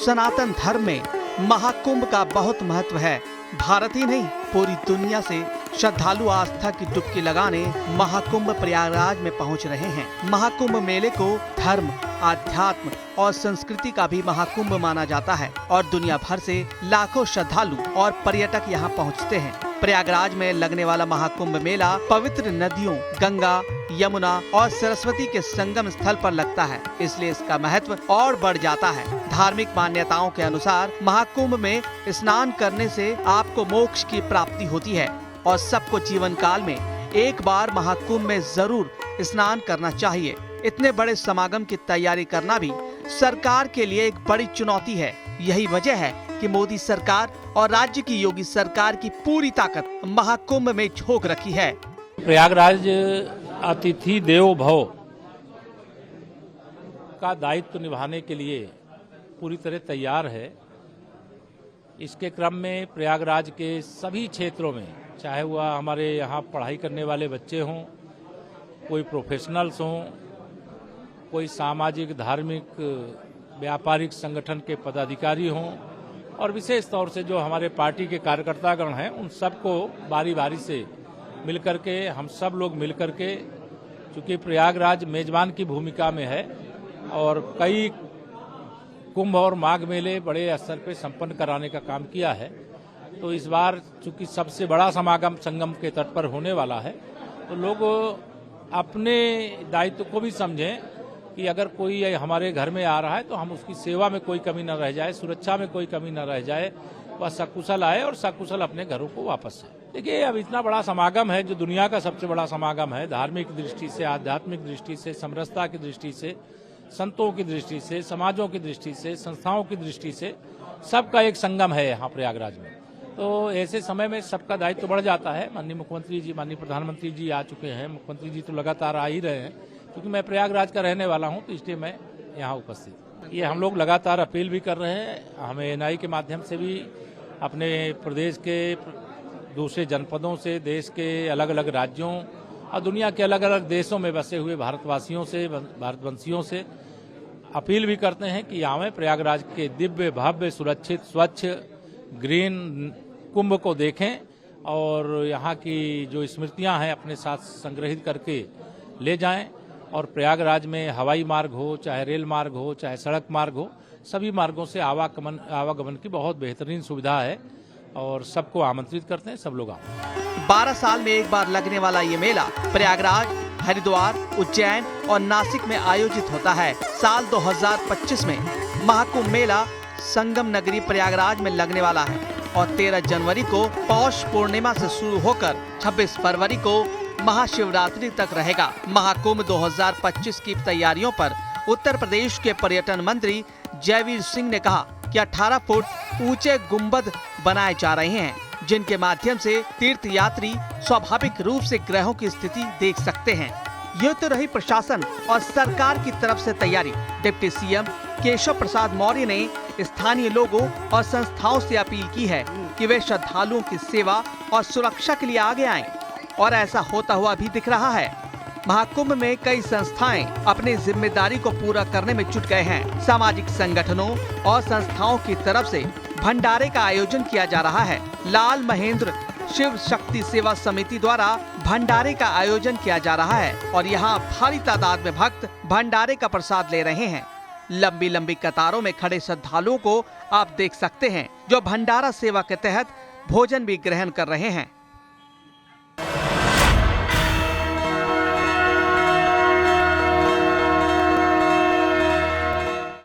सनातन धर्म में महाकुंभ का बहुत महत्व है। भारत ही नहीं, पूरी दुनिया से श्रद्धालु आस्था की डुबकी लगाने महाकुंभ प्रयागराज में पहुंच रहे हैं। महाकुंभ मेले को धर्म, आध्यात्म और संस्कृति का भी महाकुंभ माना जाता है और दुनिया भर से लाखों श्रद्धालु और पर्यटक यहां पहुंचते हैं। प्रयागराज में लगने वाला महाकुंभ मेला पवित्र नदियों गंगा, यमुना और सरस्वती के संगम स्थल पर लगता है, इसलिए इसका महत्व और बढ़ जाता है। धार्मिक मान्यताओं के अनुसार महाकुंभ में स्नान करने से आपको मोक्ष की प्राप्ति होती है और सबको जीवन काल में एक बार महाकुंभ में जरूर स्नान करना चाहिए। इतने बड़े समागम की तैयारी करना भी सरकार के लिए एक बड़ी चुनौती है। यही वजह है कि मोदी सरकार और राज्य की योगी सरकार की पूरी ताकत महाकुंभ में झोंक रखी है। प्रयागराज अतिथि देवो भव का दायित्व निभाने के लिए पूरी तरह तैयार है। इसके क्रम में प्रयागराज के सभी क्षेत्रों में, चाहे वह हमारे यहाँ पढ़ाई करने वाले बच्चे हों, कोई प्रोफेशनल्स हों, कोई सामाजिक धार्मिक व्यापारिक संगठन के पदाधिकारी हों और विशेष तौर से जो हमारे पार्टी के कार्यकर्तागण हैं, उन सबको बारी बारी से मिलकर के हम सब लोग मिलकर के, चूँकि प्रयागराज मेजबान की भूमिका में है और कई कुंभ और माघ मेले बड़े स्तर पे संपन्न कराने का काम किया है, तो इस बार चूँकि सबसे बड़ा समागम संगम के तट पर होने वाला है, तो लोग अपने दायित्व को भी समझें कि अगर कोई हमारे घर में आ रहा है तो हम उसकी सेवा में कोई कमी न रह जाए, सुरक्षा में कोई कमी न रह जाए, वह सकुशल आए और सकुशल अपने घरों को वापस आए। देखिए, अब इतना बड़ा समागम है जो दुनिया का सबसे बड़ा समागम है, धार्मिक दृष्टि से, आध्यात्मिक दृष्टि से, समरसता की दृष्टि से, संतों की दृष्टि से, समाजों की दृष्टि से, संस्थाओं की दृष्टि से, सबका एक संगम है यहाँ प्रयागराज में। तो ऐसे समय में सबका दायित्व बढ़ जाता है। माननीय मुख्यमंत्री जी, माननीय प्रधानमंत्री जी आ चुके हैं, मुख्यमंत्री जी तो लगातार आ ही रहे हैं, क्योंकि मैं प्रयागराज का रहने वाला हूँ तो इसलिए मैं यहाँ उपस्थित। ये हम लोग लगातार अपील भी कर रहे हैं, हमें एनआई के माध्यम से भी अपने प्रदेश के दूसरे जनपदों से, देश के अलग अलग राज्यों और दुनिया के अलग अलग देशों में बसे हुए भारतवासियों से, भारतवंशियों से अपील भी करते हैं कि आवें, प्रयागराज के दिव्य, भव्य, सुरक्षित, स्वच्छ, ग्रीन कुंभ को देखें और यहाँ की जो स्मृतियाँ हैं अपने साथ संग्रहित करके ले जाएं। और प्रयागराज में हवाई मार्ग हो, चाहे रेल मार्ग हो, चाहे सड़क मार्ग हो, सभी मार्गों से आवागमन की बहुत बेहतरीन सुविधा है और सबको आमंत्रित करते हैं, सब लोग आए। 12 साल में एक बार लगने वाला ये मेला प्रयागराज, हरिद्वार, उज्जैन और नासिक में आयोजित होता है। साल 2025 में महाकुंभ मेला संगम नगरी प्रयागराज में लगने वाला है और 13 जनवरी को पौष पूर्णिमा से शुरू होकर 26 फरवरी को महाशिवरात्रि तक रहेगा। महाकुंभ 2025 की तैयारियों पर उत्तर प्रदेश के पर्यटन मंत्री जयवीर सिंह ने कहा कि 18 फुट ऊंचे गुंबद बनाए जा रहे हैं, जिनके माध्यम से तीर्थ यात्री स्वाभाविक रूप से ग्रहों की स्थिति देख सकते हैं। ये तो रही प्रशासन और सरकार की तरफ से तैयारी। डिप्टी सीएम केशव प्रसाद मौर्य ने स्थानीय लोगों और संस्थाओं से अपील की है कि वे श्रद्धालुओं की सेवा और सुरक्षा के लिए आगे आएं, और ऐसा होता हुआ भी दिख रहा है। महाकुंभ में कई संस्थाएं अपनी जिम्मेदारी को पूरा करने में जुट गए हैं। सामाजिक संगठनों और संस्थाओं की तरफ से भंडारे का आयोजन किया जा रहा है। लाल महेंद्र शिव शक्ति सेवा समिति द्वारा भंडारे का आयोजन किया जा रहा है और यहाँ भारी तादाद में भक्त भंडारे का प्रसाद ले रहे हैं। लंबी लंबी कतारों में खड़े श्रद्धालुओं को आप देख सकते हैं, जो भंडारा सेवा के तहत भोजन भी ग्रहण कर रहे हैं।